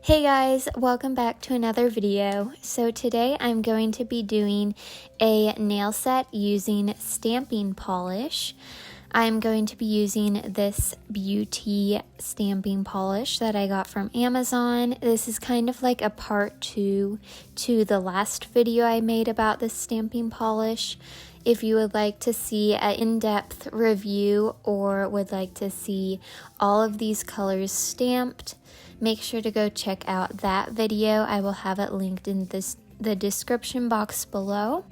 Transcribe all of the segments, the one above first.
Hey guys, welcome back to another video. So today I'm going to be doing a nail set using stamping polish. I'm going to be using this Biutee stamping polish that I got from Amazon. This is kind of like a part 2 to the last video I made about this stamping polish. If you would like to see an in-depth review or would like to see all of these colors stamped, make sure to go check out that video. I will have it linked in the description box below.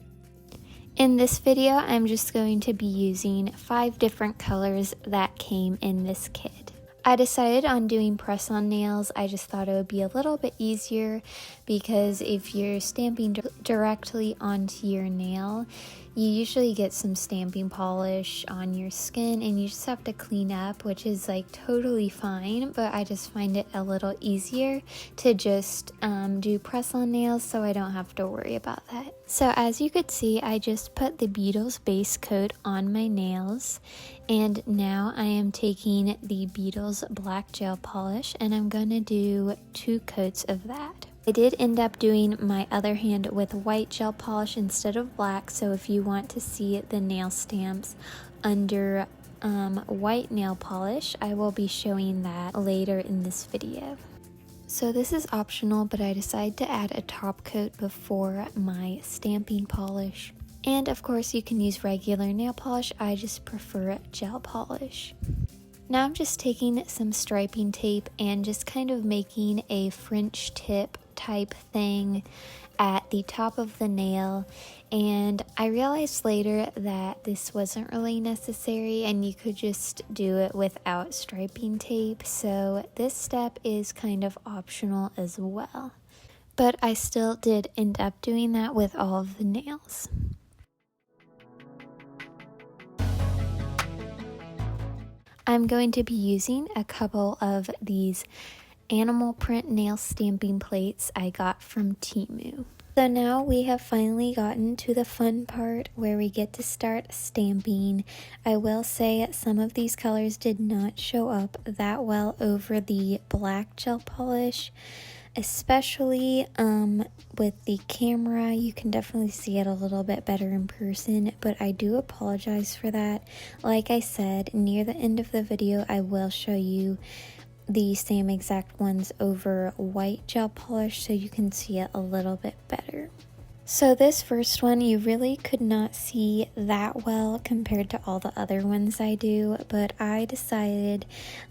In this video, I'm just going to be using 5 different colors that came in this kit. I decided on doing press-on nails. I just thought it would be a little bit easier because if you're stamping directly onto your nail, you usually get some stamping polish on your skin and you just have to clean up, which is like totally fine, but I just find it a little easier to just do press-on nails so I don't have to worry about that. So as you could see, I just put the Beetles base coat on my nails, and now I am taking the Beetles black gel polish and I'm gonna do 2 coats of that. I did end up doing my other hand with white gel polish instead of black, so if you want to see the nail stamps under white nail polish, I will be showing that later in this video. So this is optional, but I decided to add a top coat before my stamping polish. And of course you can use regular nail polish, I just prefer gel polish. Now I'm just taking some striping tape and just kind of making a French tip type thing at the top of the nail, and I realized later that this wasn't really necessary and you could just do it without striping tape, so this step is kind of optional as well. But I still did end up doing that with all of the nails. I'm going to be using a couple of these animal print nail stamping plates I got from Temu. So now we have finally gotten to the fun part where we get to start stamping. I will say some of these colors did not show up that well over the black gel polish, especially with the camera. You can definitely see it a little bit better in person, but I do apologize for that. Like I said, near the end of the video I will show you the same exact ones over white gel polish so you can see it a little bit better. So this first one you really could not see that well compared to all the other ones I do, but I decided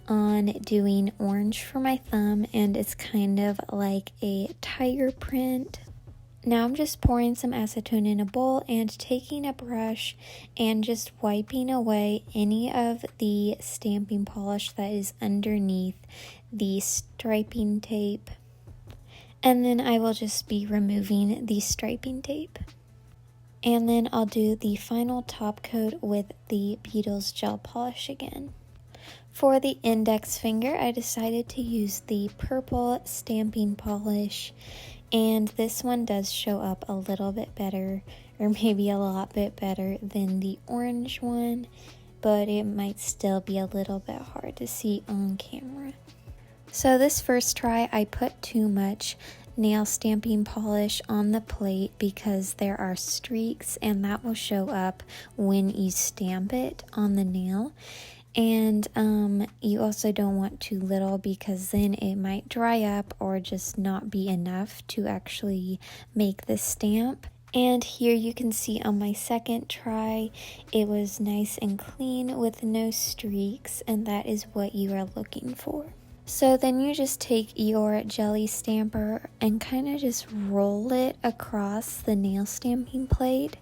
on doing orange for my thumb, and it's kind of like a tiger print. Now I'm just pouring some acetone in a bowl and taking a brush and just wiping away any of the stamping polish that is underneath the striping tape. And then I will just be removing the striping tape. And then I'll do the final top coat with the Beetles gel polish again. For the index finger, I decided to use the purple stamping polish. And this one does show up a little bit better, or maybe a lot bit better than the orange one, but it might still be a little bit hard to see on camera. So this first try, I put too much nail stamping polish on the plate because there are streaks and that will show up when you stamp it on the nail. And you also don't want too little because then it might dry up or just not be enough to actually make the stamp. And here you can see on my second try, it was nice and clean with no streaks, and that is what you are looking for. So then you just take your jelly stamper and kind of just roll it across the nail stamping plate.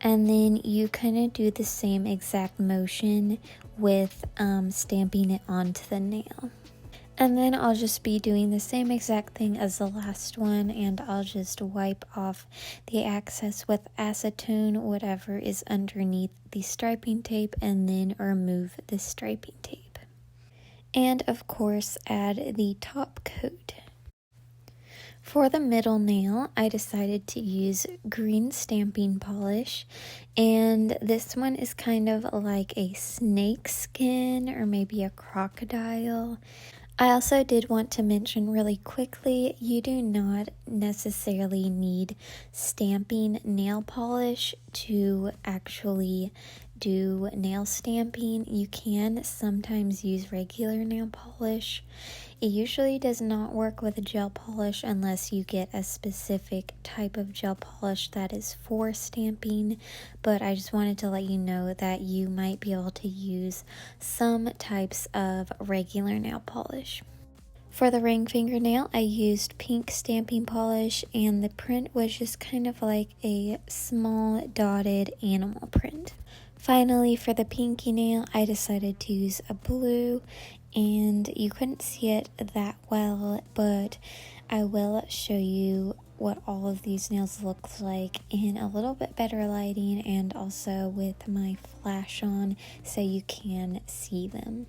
And then you kind of do the same exact motion with stamping it onto the nail. And then I'll just be doing the same exact thing as the last one, and I'll just wipe off the excess with acetone, whatever is underneath the striping tape, and then remove the striping tape. And of course, add the top coat. For the middle nail, I decided to use green stamping polish, and this one is kind of like a snake skin or maybe a crocodile. I also did want to mention really quickly, you do not necessarily need stamping nail polish to actually do nail stamping. You can sometimes use regular nail polish. It usually does not work with gel polish unless you get a specific type of gel polish that is for stamping, but I just wanted to let you know that you might be able to use some types of regular nail polish. For the ring fingernail, I used pink stamping polish, and the print was just kind of like a small dotted animal print. Finally, for the pinky nail, I decided to use a blue, and you couldn't see it that well, but I will show you what all of these nails look like in a little bit better lighting and also with my flash on so you can see them.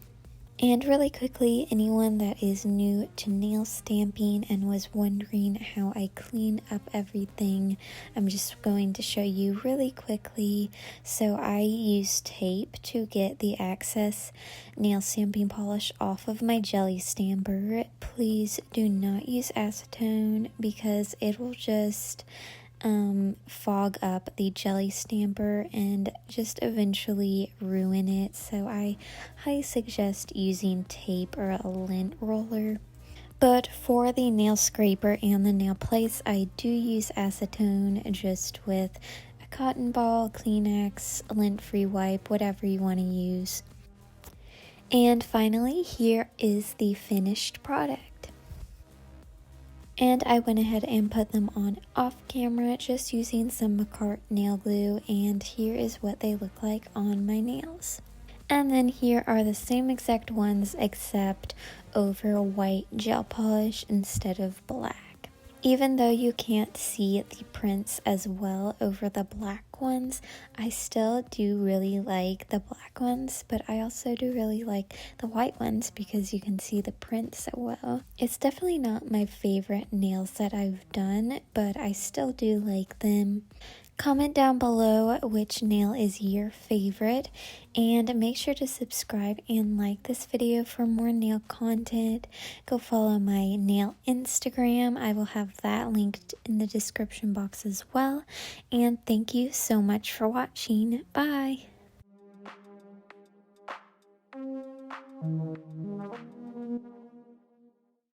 And really quickly, anyone that is new to nail stamping and was wondering how I clean up everything, I'm just going to show you really quickly. So I use tape to get the excess nail stamping polish off of my jelly stamper. Please do not use acetone because it will just fog up the jelly stamper and just eventually ruin it. So I highly suggest using tape or a lint roller. But for the nail scraper and the nail plates, I do use acetone just with a cotton ball, Kleenex, a lint-free wipe, whatever you want to use. And finally, here is the finished product. And I went ahead and put them on off camera just using some McCart nail glue, and here is what they look like on my nails. And then here are the same exact ones except over white gel polish instead of black. Even though you can't see the prints as well over the black ones, I still do really like the black ones, but I also do really like the white ones because you can see the prints so well. It's definitely not my favorite nails that I've done, but I still do like them. Comment down below which nail is your favorite, and make sure to subscribe and like this video for more nail content. Go follow my nail Instagram. I will have that linked in the description box as well. And thank you so much for watching. Bye!